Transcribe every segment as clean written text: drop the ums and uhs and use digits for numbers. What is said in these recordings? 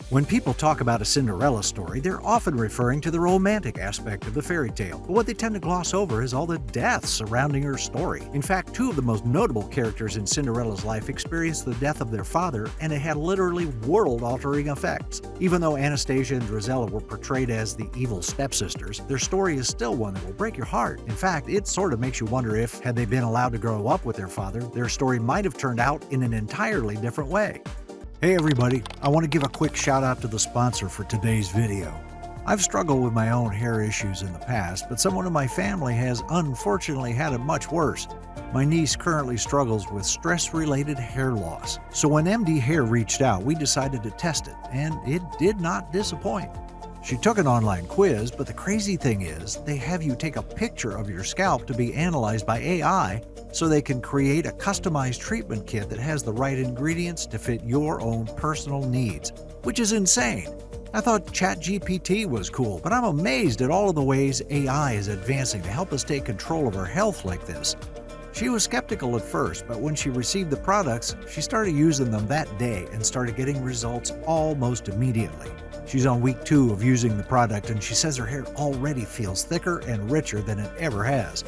When people talk about a Cinderella story, they're often referring to the romantic aspect of the fairy tale, but what they tend to gloss over is all the deaths surrounding her story. In fact, two of the most notable characters in Cinderella's life experienced the death of their father, and it had literally world-altering effects. Even though Anastasia and Drizella were portrayed as the evil stepsisters, their story is still one that will break your heart. In fact, it sort of makes you wonder if, had they been allowed to grow up with their father, their story might have turned out in an entirely different way. Hey everybody, I want to give a quick shout out to the sponsor for today's video. I've struggled with my own hair issues in the past, but someone in my family has unfortunately had it much worse. My niece currently struggles with stress-related hair loss. So when MD Hair reached out, we decided to test it, and it did not disappoint. She took an online quiz, but the crazy thing is, they have you take a picture of your scalp to be analyzed by AI so they can create a customized treatment kit that has the right ingredients to fit your own personal needs, which is insane. I thought ChatGPT was cool, but I'm amazed at all of the ways AI is advancing to help us take control of our health like this. She was skeptical at first, but when she received the products, she started using them that day and started getting results almost immediately. She's on week 2 of using the product, and she says her hair already feels thicker and richer than it ever has.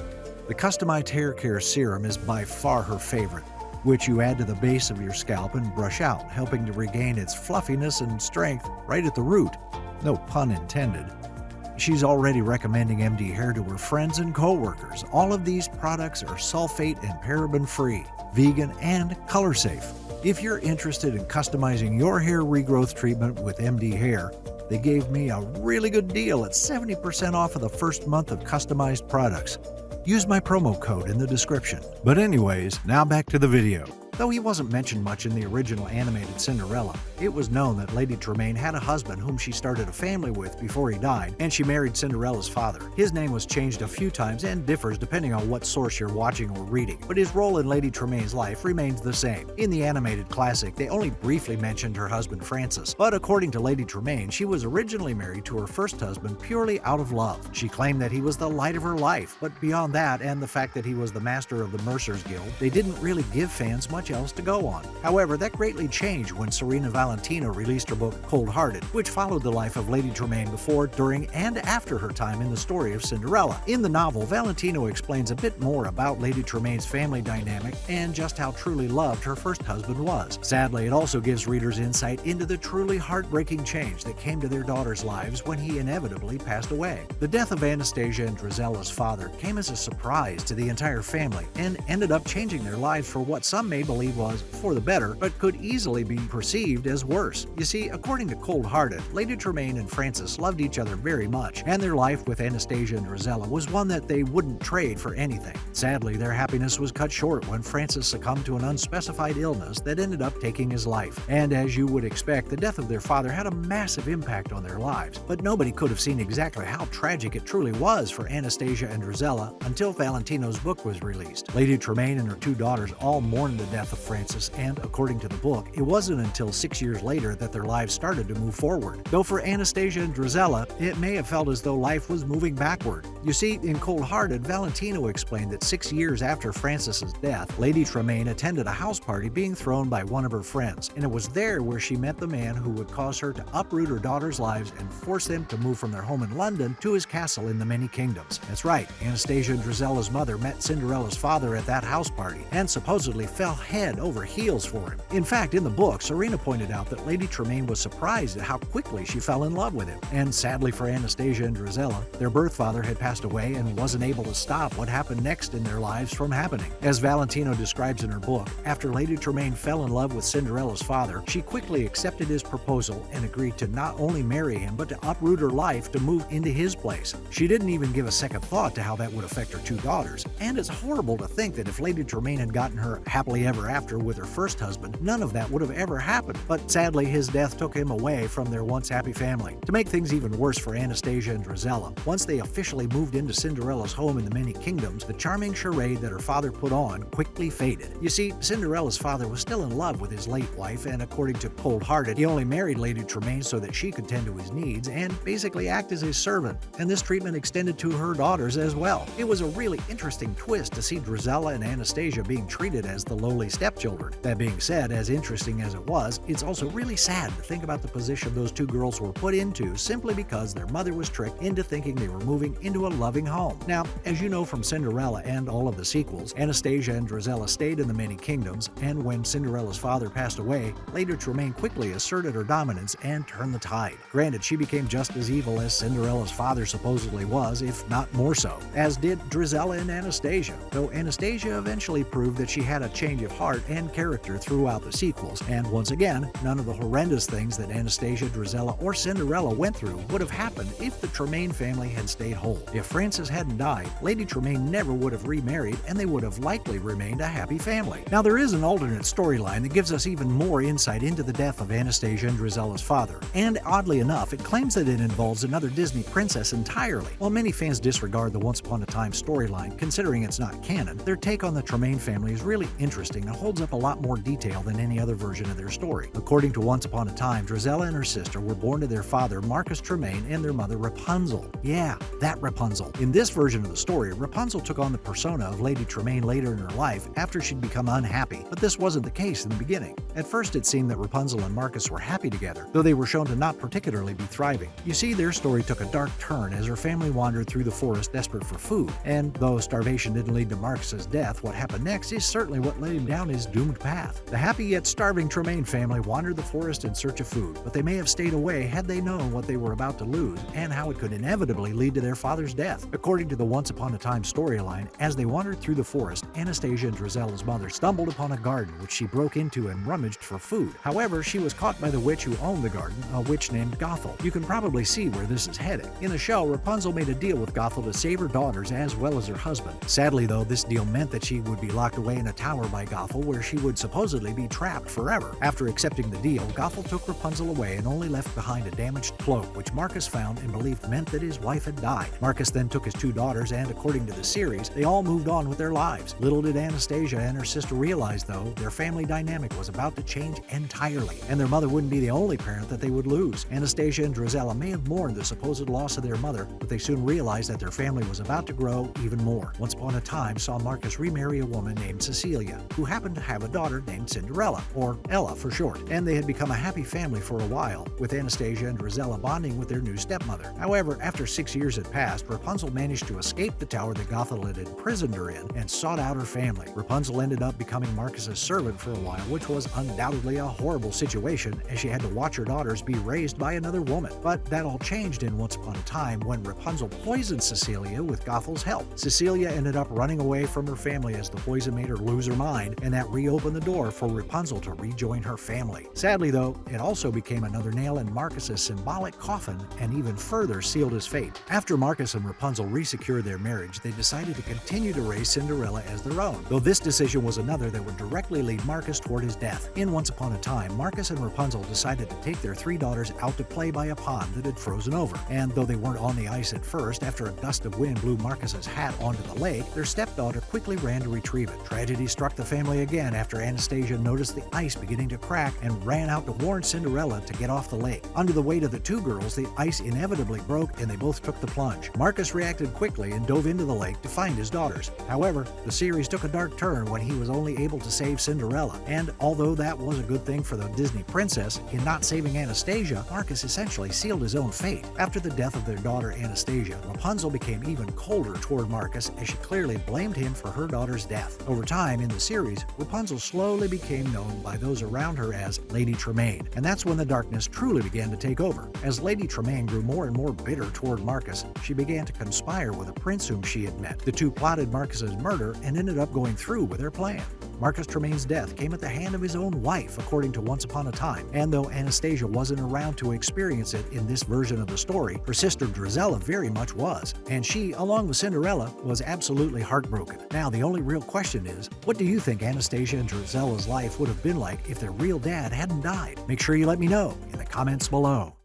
The customized hair care serum is by far her favorite, which you add to the base of your scalp and brush out, helping to regain its fluffiness and strength right at the root. No pun intended. She's already recommending MD Hair to her friends and co-workers. All of these products are sulfate and paraben-free, vegan, and color-safe. If you're interested in customizing your hair regrowth treatment with MD Hair, they gave me a really good deal at 70% off of the first month of customized products. Use my promo code in the description. But anyways, now back to the video. Though he wasn't mentioned much in the original animated Cinderella, it was known that Lady Tremaine had a husband whom she started a family with before he died, and she married Cinderella's father. His name was changed a few times and differs depending on what source you're watching or reading, but his role in Lady Tremaine's life remains the same. In the animated classic, they only briefly mentioned her husband Francis, but according to Lady Tremaine, she was originally married to her first husband purely out of love. She claimed that he was the light of her life, but beyond that and the fact that he was the master of the Mercer's Guild, they didn't really give fans much else to go on. However, that greatly changed when Serena Valentino released her book Cold-Hearted, which followed the life of Lady Tremaine before, during, and after her time in the story of Cinderella. In the novel, Valentino explains a bit more about Lady Tremaine's family dynamic and just how truly loved her first husband was. Sadly, it also gives readers insight into the truly heartbreaking change that came to their daughters' lives when he inevitably passed away. The death of Anastasia and Drizella's father came as a surprise to the entire family and ended up changing their lives for what some may believe was for the better, but could easily be perceived as worse. You see, according to Cold-Hearted, Lady Tremaine and Francis loved each other very much, and their life with Anastasia and Drizella was one that they wouldn't trade for anything. Sadly, their happiness was cut short when Francis succumbed to an unspecified illness that ended up taking his life. And as you would expect, the death of their father had a massive impact on their lives, but nobody could have seen exactly how tragic it truly was for Anastasia and Drizella until Valentino's book was released. Lady Tremaine and her 2 daughters all mourned the death of Francis, and according to the book, it wasn't until 6 years later that their lives started to move forward. Though for Anastasia and Drizella, it may have felt as though life was moving backward. You see, in Cold-Hearted, Valentino explained that 6 years after Francis's death, Lady Tremaine attended a house party being thrown by one of her friends, and it was there where she met the man who would cause her to uproot her daughters' lives and force them to move from their home in London to his castle in the Many Kingdoms. That's right, Anastasia and Drizella's mother met Cinderella's father at that house party and supposedly fell head over heels for him. In fact, in the book, Serena pointed out that Lady Tremaine was surprised at how quickly she fell in love with him. And sadly for Anastasia and Drizella, their birth father had passed away and wasn't able to stop what happened next in their lives from happening. As Valentino describes in her book, after Lady Tremaine fell in love with Cinderella's father, she quickly accepted his proposal and agreed to not only marry him, but to uproot her life to move into his place. She didn't even give a second thought to how that would affect her 2 daughters. And it's horrible to think that if Lady Tremaine had gotten her happily ever after with her first husband, none of that would have ever happened. But sadly, his death took him away from their once happy family. To make things even worse for Anastasia and Drizella, once they officially moved into Cinderella's home in the Many Kingdoms, the charming charade that her father put on quickly faded. You see, Cinderella's father was still in love with his late wife, and according to Cold-Hearted, he only married Lady Tremaine so that she could tend to his needs and basically act as his servant. And this treatment extended to her daughters as well. It was a really interesting twist to see Drizella and Anastasia being treated as the lowly stepchildren. That being said, as interesting as it was, it's also really sad to think about the position those two girls were put into simply because their mother was tricked into thinking they were moving into a loving home. Now, as you know from Cinderella and all of the sequels, Anastasia and Drizella stayed in the many kingdoms, and when Cinderella's father passed away, later Tremaine quickly asserted her dominance and turned the tide. Granted, she became just as evil as Cinderella's father supposedly was, if not more so, as did Drizella and Anastasia, though Anastasia eventually proved that she had a change of heart and character throughout the sequels, and once again, none of the horrendous things that Anastasia, Drizella, or Cinderella went through would have happened if the Tremaine family had stayed whole. If Frances hadn't died, Lady Tremaine never would have remarried, and they would have likely remained a happy family. Now, there is an alternate storyline that gives us even more insight into the death of Anastasia and Drizella's father, and oddly enough, it claims that it involves another Disney princess entirely. While many fans disregard the Once Upon a Time storyline, considering it's not canon, their take on the Tremaine family is really interesting and holds up a lot more detail than any other version of their story. According to Once Upon a Time, Drizella and her sister were born to their father Marcus Tremaine and their mother Rapunzel. Yeah, that Rapunzel. In this version of the story, Rapunzel took on the persona of Lady Tremaine later in her life after she'd become unhappy, but this wasn't the case in the beginning. At first, it seemed that Rapunzel and Marcus were happy together, though they were shown to not particularly be thriving. You see, their story took a dark turn as her family wandered through the forest desperate for food, and though starvation didn't lead to Marcus's death, what happened next is certainly what led him down his doomed path. The happy yet starving Tremaine family wandered the forest in search of food, but they may have stayed away had they known what they were about to lose and how it could inevitably lead to their father's death. According to the Once Upon a Time storyline, as they wandered through the forest, Anastasia and Drizella's mother stumbled upon a garden which she broke into and rummaged for food. However, she was caught by the witch who owned the garden, a witch named Gothel. You can probably see where this is heading. In the show, Rapunzel made a deal with Gothel to save her daughters as well as her husband. Sadly, though, this deal meant that she would be locked away in a tower by Gothel where she would supposedly be trapped forever. After accepting the deal, Gothel took Rapunzel away and only left behind a damaged cloak, which Marcus found and believed meant that his wife had died. Marcus then took his two daughters, and according to the series, they all moved on with their lives. Little did Anastasia and her sister realize, though, their family dynamic was about to change entirely, and their mother wouldn't be the only parent that they would lose. Anastasia and Drizella may have mourned the supposed loss of their mother, but they soon realized that their family was about to grow even more. Once Upon a Time saw Marcus remarry a woman named Cecilia, who happened to have a daughter named Cinderella, or Ella for short, and they had become a happy family for a while, with Anastasia and Drizella bonding with their new stepmother. However, after 6 years had passed, Rapunzel managed to escape the tower that Gothel had imprisoned her in and sought out her family. Rapunzel ended up becoming Marcus's servant for a while, which was undoubtedly a horrible situation, as she had to watch her daughters be raised by another woman. But that all changed in Once Upon a Time when Rapunzel poisoned Cecilia with Gothel's help. Cecilia ended up running away from her family as the poison made her lose her mind, and that reopened the door for Rapunzel to rejoin her family. Sadly, though, it also became another nail in Marcus's symbolic coffin and even further sealed his fate. After Marcus and Rapunzel resecured their marriage, they decided to continue to raise Cinderella as their own, though this decision was another that would directly lead Marcus toward his death. In Once Upon a Time, Marcus and Rapunzel decided to take their three daughters out to play by a pond that had frozen over, and though they weren't on the ice at first, after a gust of wind blew Marcus's hat onto the lake, their stepdaughter quickly ran to retrieve it. Tragedy struck the family again after Anastasia noticed the ice beginning to crack and ran out to warn Cinderella to get off the lake. Under the weight of the two girls, the ice inevitably broke and they both took the plunge. Marcus reacted quickly and dove into the lake to find his daughters. However, the series took a dark turn when he was only able to save Cinderella, and although that was a good thing for the Disney princess, in not saving Anastasia, Marcus essentially sealed his own fate. After the death of their daughter Anastasia, Rapunzel became even colder toward Marcus as she clearly blamed him for her daughter's death. Over time in the series, Rapunzel slowly became known by those around her as Lady Tremaine, and that's when the darkness truly began to take over. As Lady Tremaine grew more and more bitter toward Marcus, she began to conspire with a prince whom she had met. The two plotted Marcus's murder and ended up going through with their plan. Marcus Tremaine's death came at the hand of his own wife, according to Once Upon a Time, and though Anastasia wasn't around to experience it in this version of the story, her sister Drizella very much was, and she, along with Cinderella, was absolutely heartbroken. Now, the only real question is, what do you think Anastasia and Drizella's life would have been like if their real dad hadn't died? Make sure you let me know in the comments below.